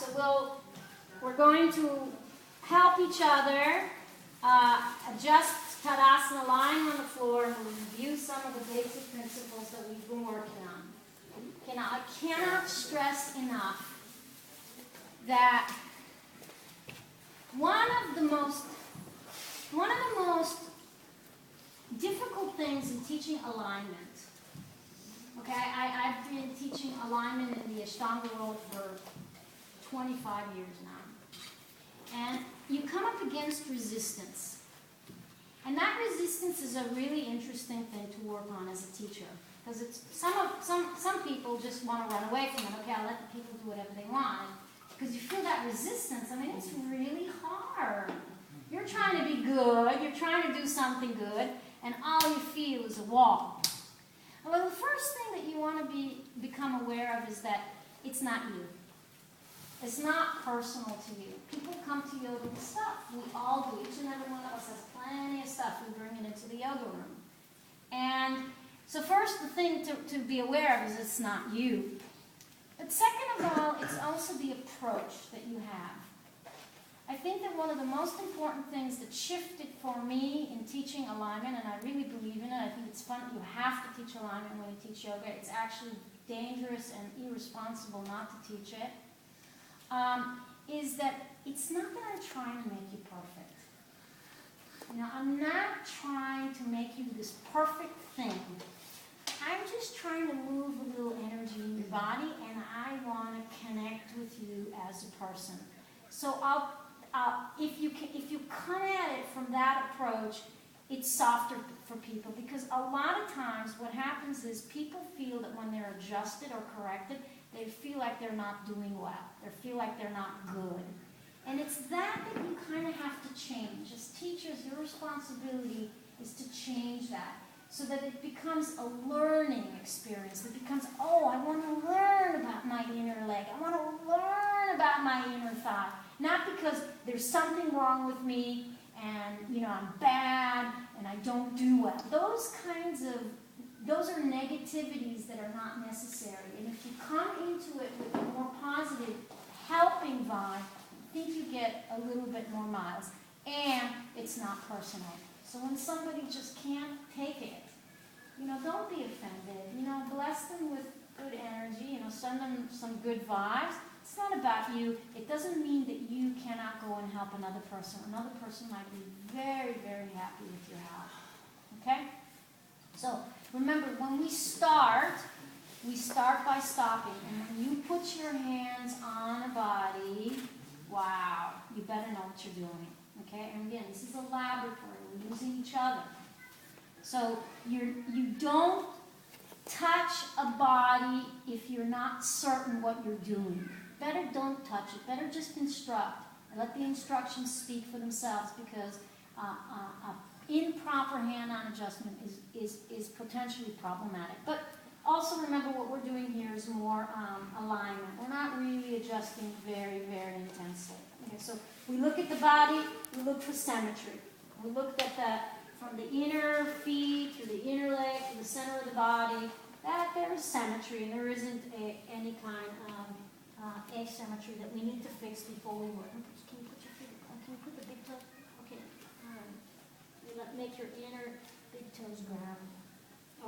So we're going to help each other adjust Tadasana, lying on the floor, and we'll review some of the basic principles that we've been working on. Okay, now I cannot stress enough that one of the most difficult things in teaching alignment. Okay, I've been teaching alignment in the Ashtanga world for 25 years now. And you come up against resistance. And that resistance is a really interesting thing to work on as a teacher. Because it's some people just want to run away from it. Okay, I'll let the people do whatever they want. Because you feel that resistance, I mean, it's really hard. You're trying to be good, you're trying to do something good, and all you feel is a wall. Well, the first thing that you want to become aware of is that it's not you. It's not personal to you. People come to yoga with stuff. We all do. Each and every one of us has plenty of stuff. We bring it into the yoga room. And so first, the thing to be aware of is it's not you. But second of all, it's also the approach that you have. I think that one of the most important things that shifted for me in teaching alignment, and I really believe in it, I think it's fun, you have to teach alignment when you teach yoga. It's actually dangerous and irresponsible not to teach it. Is that it's not that I'm trying to make you perfect. You know, I'm not trying to make you this perfect thing. I'm just trying to move a little energy in your body, and I want to connect with you as a person. So if you come at it from that approach, it's softer for people, because a lot of times what happens is people feel that when they're adjusted or corrected, they feel like they're not doing well. They feel like they're not good. And it's that you kind of have to change. As teachers, your responsibility is to change that so that it becomes a learning experience. It becomes, oh, I want to learn about my inner leg. I want to learn about my inner thigh. Not because there's something wrong with me and, you know, I'm bad and I don't do well. Those are negativities that are not necessary. And if you come into it with a more positive, helping vibe, I think you get a little bit more miles. And it's not personal. So when somebody just can't take it, you know, don't be offended. You know, bless them with good energy. You know, send them some good vibes. It's not about you. It doesn't mean that you cannot go and help another person. Another person might be very, very happy with your help. Okay? So, remember, when we start by stopping. And when you put your hands on a body, wow, you better know what you're doing. Okay? And again, this is a laboratory. We're using each other. So, you don't touch a body if you're not certain what you're doing. Better don't touch it. Better just instruct. And let the instructions speak for themselves, because improper hand-on adjustment is potentially problematic. But also remember, what we're doing here is more alignment. We're not really adjusting very, very intensely. Okay, so we look at the body, we look for symmetry. We looked at from the inner feet to the inner leg to the center of the body, that there is symmetry, and there isn't any kind of asymmetry that we need to fix before we work. Can you put your feet? Can you put the big toe? Okay. Make your inner big toes grab.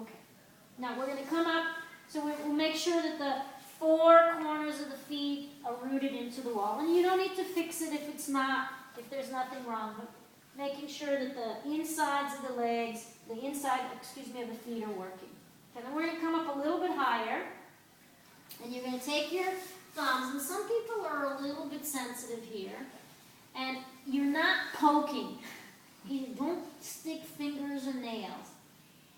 Okay. Now we're going to come up. So we'll make sure that the four corners of the feet are rooted into the wall, and you don't need to fix it if there's nothing wrong. But making sure that the insides of the legs, of the feet are working. Okay, then we're going to come up a little bit higher, and you're going to take your thumbs, and some people are a little bit sensitive here, and you're not poking. You don't stick fingers or nails.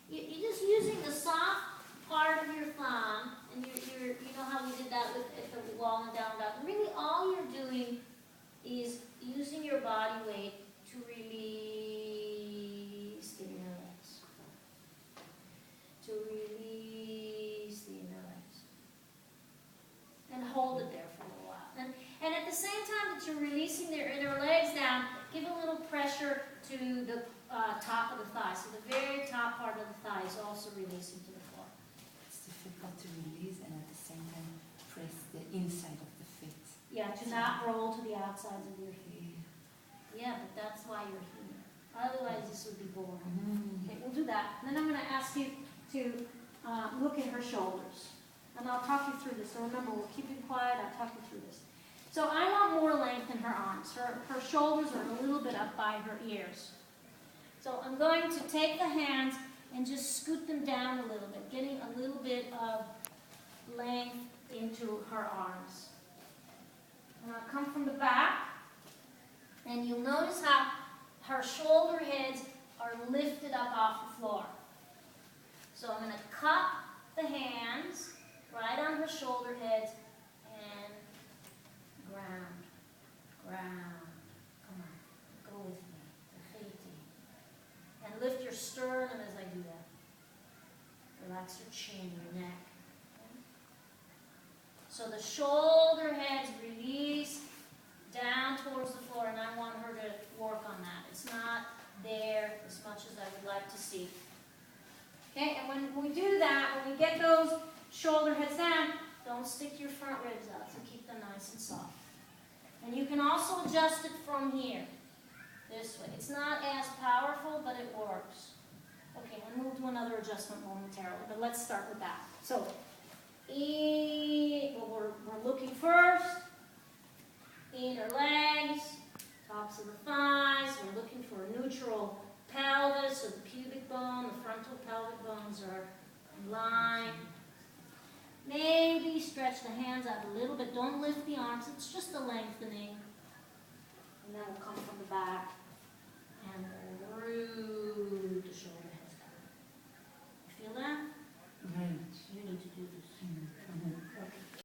You're just using the soft part of your thumb, and you know how we did that at the wall and down dog. Really, all you're doing is using your body weight to release the inner legs. To release the inner legs. And hold it there for a little while. And at the same time that you're releasing their inner legs down, give a little pressure to the top of the thigh. So the very top part of the thigh is also releasing to the floor. It's difficult to release and at the same time press the inside of the feet. Yeah, to not roll to the outsides of your feet. Yeah, but that's why you're here. Otherwise, this would be boring. Okay, we'll do that. And then I'm going to ask you to look at her shoulders. And I'll talk you through this. So remember, we'll keep it quiet. I'll talk you through this. So I want more length in her arms. Her shoulders are a little bit up by her ears. So I'm going to take the hands and just scoot them down a little bit, getting a little bit of length into her arms. And I'll come from the back, and you'll notice how her shoulder heads are lifted up off the floor. So I'm going to cup the hands right on her shoulder heads and ground, ground. Come on, go with me. And lift your sternum as I do that. Relax your chin, your neck. Okay? So the shoulder heads release down towards the floor, and I want her to work on that. It's not there as much as I would like to see. Okay, and when we do that, when we get those shoulder heads down, don't stick your front ribs out, so keep them nice and soft. And you can also adjust it from here, this way. It's not as powerful, but it works. Okay, we'll move to another adjustment momentarily, but let's start with that. So, we're looking first, inner legs, tops of the thighs. We're looking for a neutral pelvis, so the pubic bone, the frontal pelvic bones are in line. Maybe stretch the hands out a little bit. Don't lift the arms. It's just a lengthening. And then we'll come from the back and root.